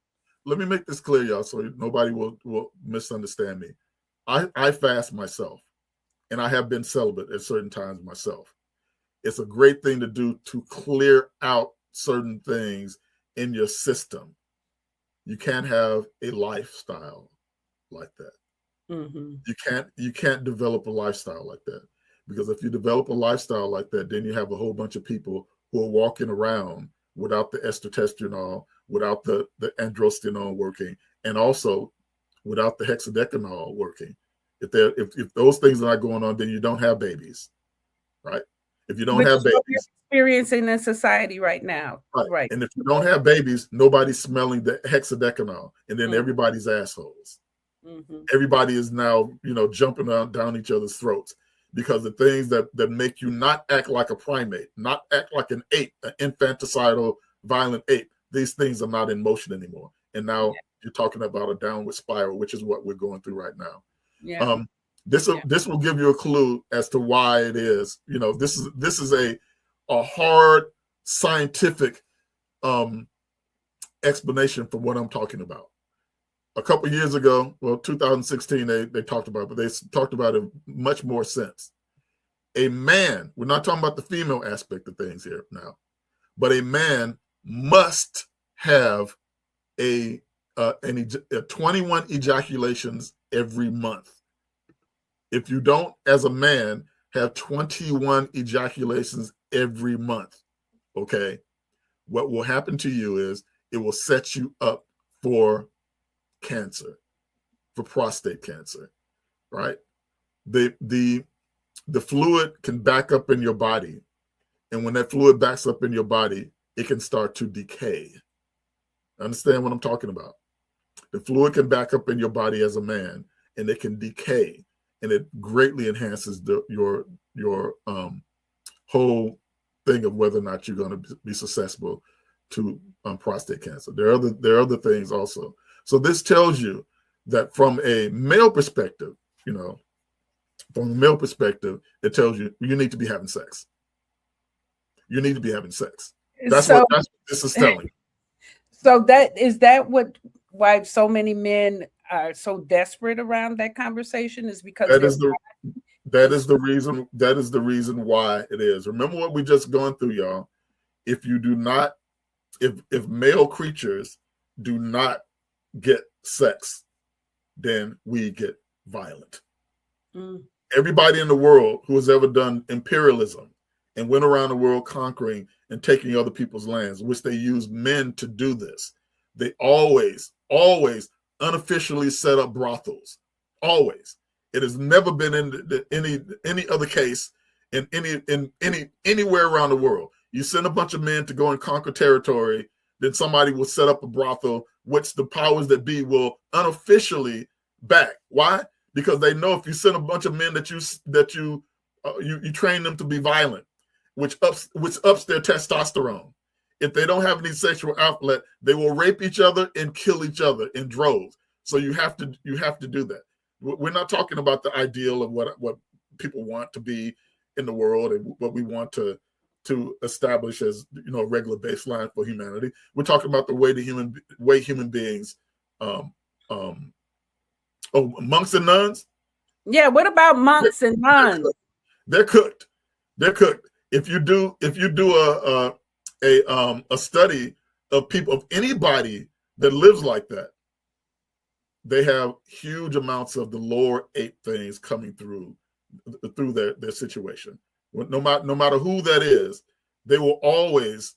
Let me make this clear, y'all, so nobody will misunderstand me. I fast myself, and I have been celibate at certain times myself. It's a great thing to do to clear out certain things in your system. you can't have a lifestyle like that. You can't develop a lifestyle like that, because if you develop a lifestyle like that, then you have a whole bunch of people who are walking around without the estrotestosterone, without the androstenone working, and also without the hexadecanol working. If those things are not going on, then you don't have babies, right? If you don't have babies, you're experiencing in society right now, right? And if you don't have babies, nobody's smelling the hexadecanol, and then everybody's assholes. Everybody is now, jumping down each other's throats, because the things that make you not act like a primate, not act like an ape, an infanticidal, violent ape, these things are not in motion anymore. And now you're talking about a downward spiral, which is what we're going through right now. Yeah. This will give you a clue as to why it is. This is a hard scientific explanation for what I'm talking about. A couple years ago, 2016, they talked about it, but they talked about it much more since. A man, we're not talking about the female aspect of things here now, but a man must have a 21 ejaculations every month. If you don't, as a man, have 21 ejaculations every month, okay, what will happen to you is it will set you up for cancer, for prostate cancer, right? The fluid can back up in your body, and when that fluid backs up in your body, it can start to decay. Understand what I'm talking about? The fluid can back up in your body as a man, and it can decay, and it greatly enhances your whole thing of whether or not you're going to be susceptible to prostate cancer. There are other things also. So this tells you that from a male perspective, it tells you need to be having sex. You need to be having sex. That's what this is telling. So why so many men are so desperate around that conversation, is because that is the reason why it is. Remember what we just gone through, y'all. If male creatures do not get sex, then we get violent. Everybody in the world who has ever done imperialism and went around the world conquering and taking other people's lands, which they use men to do this, they always unofficially set up brothels. Always. It has never been in any other case in anywhere around the world. You send a bunch of men to go and conquer territory, then somebody will set up a brothel, which the powers that be will unofficially back. Why? Because they know if you send a bunch of men that you train them to be violent, which ups their testosterone. If they don't have any sexual outlet, they will rape each other and kill each other in droves. So you have to do that. We're not talking about the ideal of what people want to be in the world and what we want to establish as a regular baseline for humanity. We're talking about the way human beings, monks and nuns. Yeah, what about monks and nuns? They're cooked. If you do a study of people, of anybody that lives like that, they have huge amounts of the lower ape things coming through their situation. No matter who that is, they will always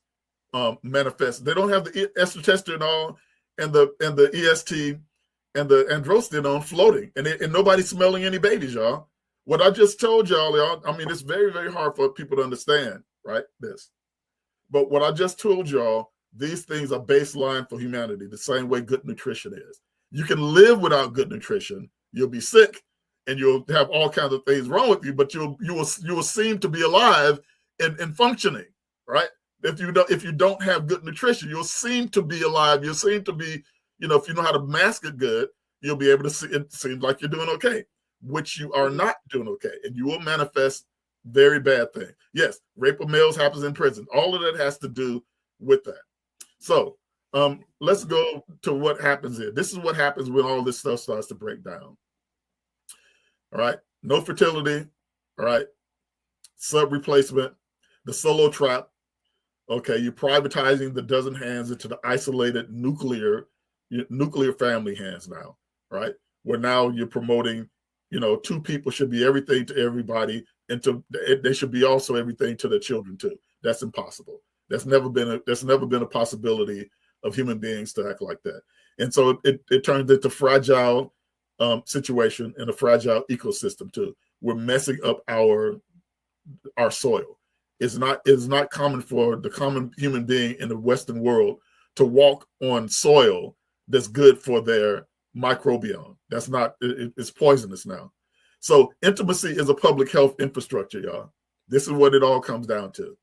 manifest. They don't have the estrotestosterone and the EST and the androstenone floating, and nobody's smelling any babies, y'all. What I just told y'all, I mean, it's very, very hard for people to understand, right? But what I just told y'all, these things are baseline for humanity, the same way good nutrition is. You can live without good nutrition. You'll be sick and you'll have all kinds of things wrong with you, but you will seem to be alive and functioning, right? If you don't have good nutrition, you'll seem to be alive. You'll seem to be, if you know how to mask it good, you'll be able to see it seems like you're doing okay, which you are not doing okay. And you will manifest very bad things. Yes, rape of males happens in prison. All of that has to do with that. So let's go to what happens here. This is what happens when all this stuff starts to break down. All right. No fertility. All right. Sub replacement, the solo trap. Okay. You're privatizing the dozen hands into the isolated nuclear nuclear family hands now, right? Where now you're promoting, two people should be everything to everybody, and they should be also everything to their children too. That's impossible. That's never been a possibility of human beings to act like that. And so it turns into fragile situation and a fragile ecosystem too. We're messing up our soil. It's not common for the common human being in the Western world to walk on soil that's good for their microbiome. That's not, it's poisonous now. So intimacy is a public health infrastructure, y'all. This is what it all comes down to.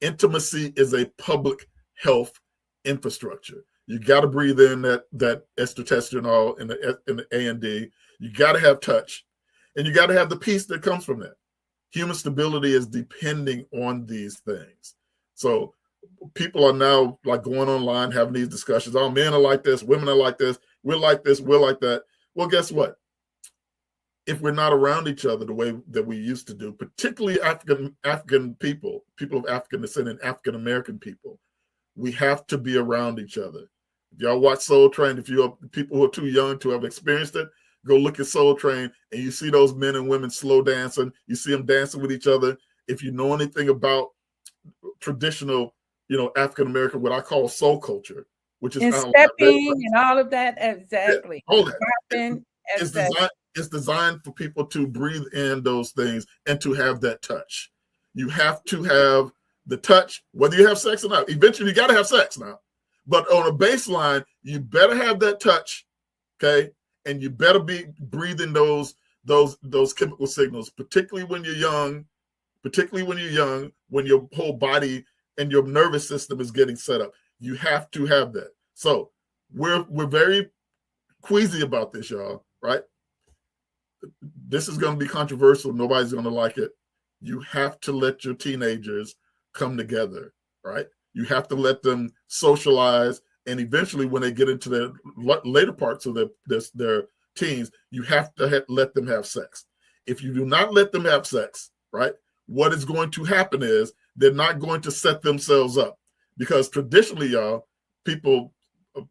Intimacy is a public health infrastructure. You got to breathe in that estrotestanol and the A&D. You got to have touch, and you got to have the peace that comes from that. Human stability is depending on these things. So people are now like going online, having these discussions. Oh, men are like this, women are like this, we're like this, we're like that. Well, guess what? If we're not around each other the way that we used to do, particularly African people of African descent and African American people, we have to be around each other. If y'all watch Soul Train, if you are people who are too young to have experienced it, go look at Soul Train and you see those men and women slow dancing. You see them dancing with each other. If you know anything about traditional, African American, what I call soul culture, which is and stepping and all of that, exactly. Yeah, all that. It's designed for people to breathe in those things and to have that touch. You have to have the touch, whether you have sex or not. Eventually, you got to have sex now. But on a baseline, you better have that touch, okay? And you better be breathing those chemical signals, particularly when you're young, when your whole body and your nervous system is getting set up. You have to have that. So we're very queasy about this, y'all, right? This is going to be controversial. Nobody's going to like it. You have to let your teenagers come together, right? You have to let them socialize. And eventually, when they get into their later parts of their teens, you have to let them have sex. If you do not let them have sex, right, what is going to happen is they're not going to set themselves up. Because traditionally, y'all, people,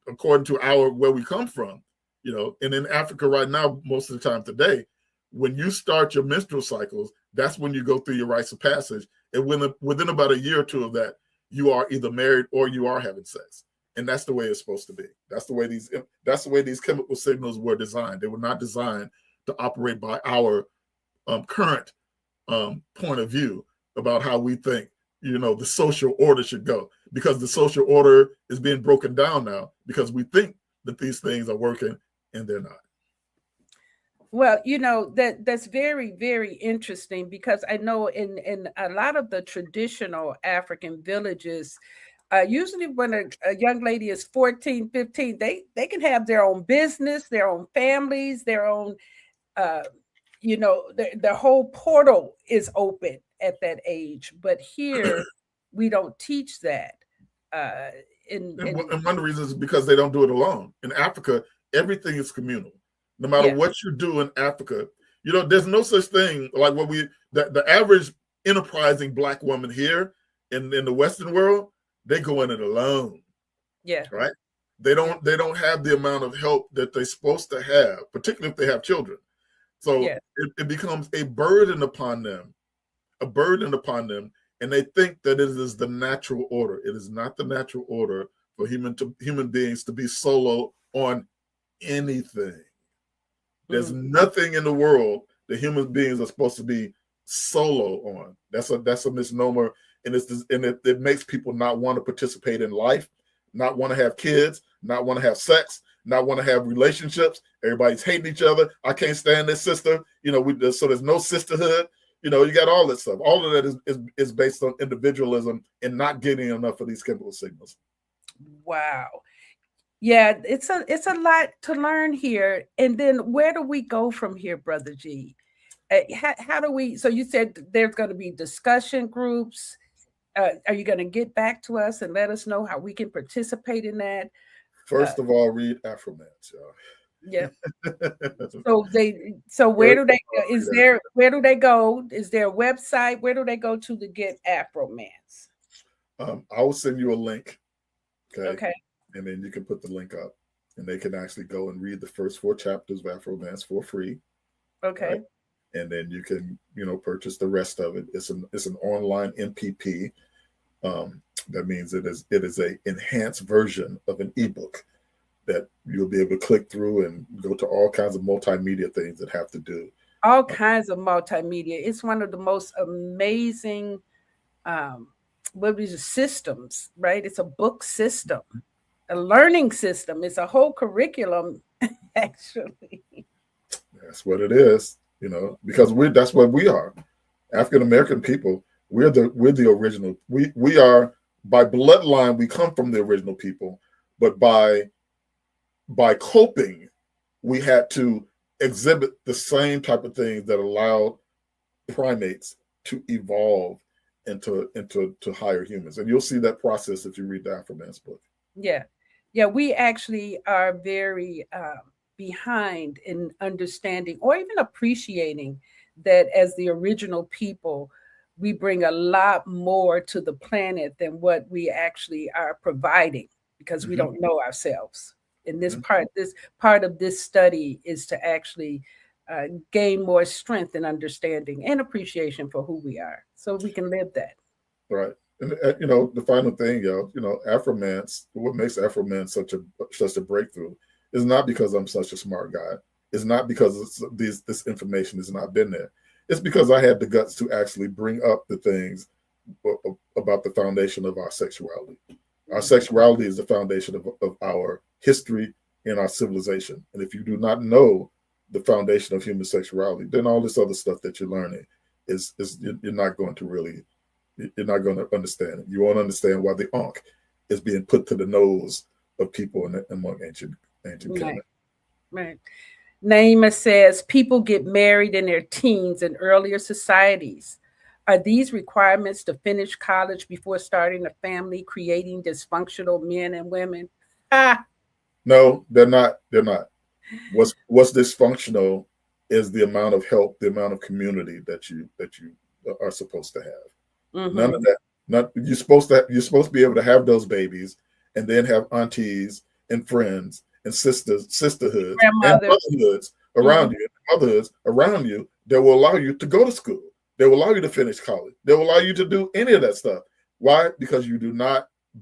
according to where we come from, and in Africa right now, most of the time today, when you start your menstrual cycles, that's when you go through your rites of passage. And within about a year or two of that, you are either married or you are having sex. And that's the way it's supposed to be. That's the way these chemical signals were designed. They were not designed to operate by our current point of view about how we think, the social order should go. Because the social order is being broken down now because we think that these things are working and they're not. Well, that's very, very interesting because I know in a lot of the traditional African villages, usually when a young lady is 14, 15, they can have their own business, their own families, their own, their whole portal is open at that age. But here we don't teach that. And one of the reasons is because they don't do it alone. In Africa, everything is communal. No matter what you do in Africa, there's no such thing like the average enterprising Black woman here in the Western world, they go in it alone. Yeah. Right. They don't have the amount of help that they're supposed to have, particularly if they have children. So it becomes a burden upon them, and they think that it is the natural order. It is not the natural order for human beings to be solo on anything. There's nothing in the world that human beings are supposed to be solo on. That's a misnomer, and it makes people not want to participate in life, not want to have kids, not want to have sex, not want to have relationships. Everybody's hating each other. I can't stand this sister. So there's no sisterhood. You got all that stuff. All of that is based on individualism and not getting enough of these chemical signals. Wow. Yeah, it's a lot to learn here. And then where do we go from here, Brother G? How do we? So you said there's going to be discussion groups. Are you going to get back to us and let us know how we can participate in that? First of all, read Afromance, y'all. Yeah. So where do they go? Where do they go? Is there a website? Where do they go to get Afromance? I will send you a link. Okay. And then you can put the link up. and they can actually go and read the first 4 chapters of Afromance for free. Okay. Right? And then you can, purchase the rest of it. It's an online MPP. That means it is a enhanced version of an ebook that you'll be able to click through and go to all kinds of multimedia things that have to do. All kinds of multimedia. It's one of the most amazing systems, right? It's a book system, a learning system. It's a whole curriculum, actually. That's what it is, because that's what we are. African American people, we're the original. We are, by bloodline, we come from the original people, but by coping, we had to exhibit the same type of things that allowed primates to evolve into higher humans. And you'll see that process if you read the Afromance book. Yeah. We actually are very behind in understanding or even appreciating that as the original people, we bring a lot more to the planet than what we actually are providing, because we don't know ourselves. And this part of this study is to actually gain more strength and understanding and appreciation for who we are, so we can live that. Right. And the final thing, Afromance, what makes Afromance such a breakthrough is not because I'm such a smart guy. It's not because this information has not been there. It's because I had the guts to actually bring up the things about the foundation of our sexuality. Our sexuality is the foundation of our history and our civilization. And if you do not know the foundation of human sexuality, then all this other stuff that you're learning you're not going to understand it. You won't understand why the Ankh is being put to the nose of people among ancient Canaan. Right. Naima says people get married in their teens in earlier societies. Are these requirements to finish college before starting a family, creating dysfunctional men and women? No, they're not. They're not. What's dysfunctional is the amount of help, the amount of community that you are supposed to have. None of that. You're supposed to be able to have those babies and then have aunties and friends and sisterhoods and brotherhoods around you, and mothers around you that will allow you to go to school. They will allow you to finish college. They will allow you to do any of that stuff. Why? Because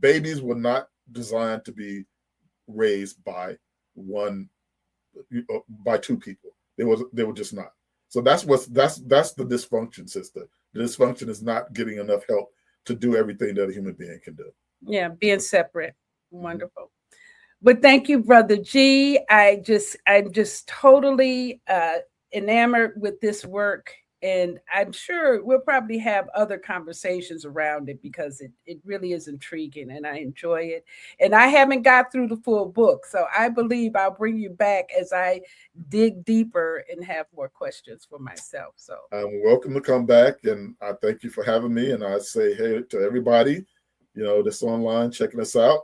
babies were not designed to be raised by two people. They were just not. So that's the dysfunction, sister. The dysfunction is not getting enough help to do everything that a human being can do. Yeah, being separate. Wonderful. But thank you, Brother G. I'm just totally enamored with this work. And I'm sure we'll probably have other conversations around it, because it really is intriguing and I enjoy it. And I haven't got through the full book, so I believe I'll bring you back as I dig deeper and have more questions for myself. So I'm welcome to come back, and I thank you for having me. And I say hey to everybody, that's online checking us out.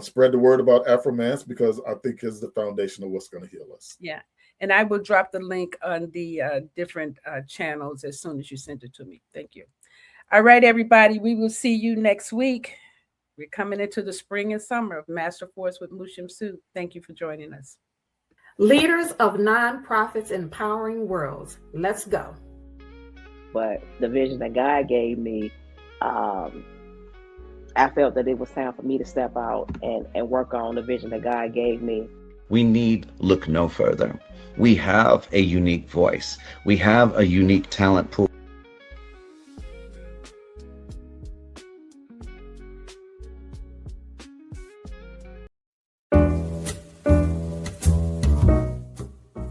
Spread the word about Afromance, because I think it's the foundation of what's going to heal us. Yeah. And I will drop the link on the different channels as soon as you send it to me. Thank you. All right, everybody. We will see you next week. We're coming into the spring and summer of Master Force with Shemsu-t. Thank you for joining us. Leaders of nonprofits empowering worlds. Let's go. But the vision that God gave me, I felt that it was time for me to step out and work on the vision that God gave me. We need look no further. We have a unique voice. We have a unique talent pool.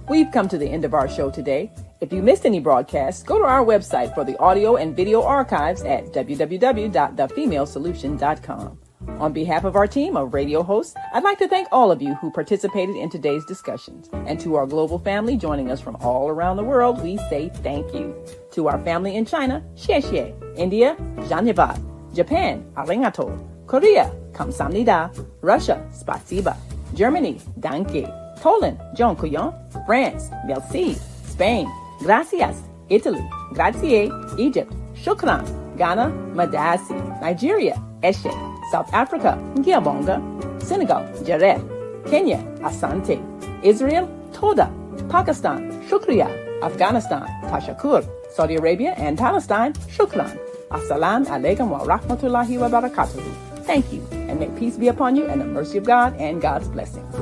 We've come to the end of our show today. If you missed any broadcasts, go to our website for the audio and video archives at www.thefemalesolution.com. On behalf of our team of radio hosts, I'd like to thank all of you who participated in today's discussions. And to our global family joining us from all around the world, we say thank you. To our family in China, xie xie. India, Dhanyavad. Japan, arigato. Korea, kamsamnida. Russia, spasiba. Germany, danke. Poland, dziękuję. France, merci. Spain, gracias. Italy, grazie. Egypt, shukran. Ghana, madasi. Nigeria, eshe. South Africa, Ngiyabonga. Senegal, Jaref. Kenya, Asante. Israel, Toda. Pakistan, Shukriya. Afghanistan, Tashakur. Saudi Arabia and Palestine, Shukran. Assalamu alaikum wa rahmatullahi wa barakatuhu. Thank you, and may peace be upon you and the mercy of God and God's blessings.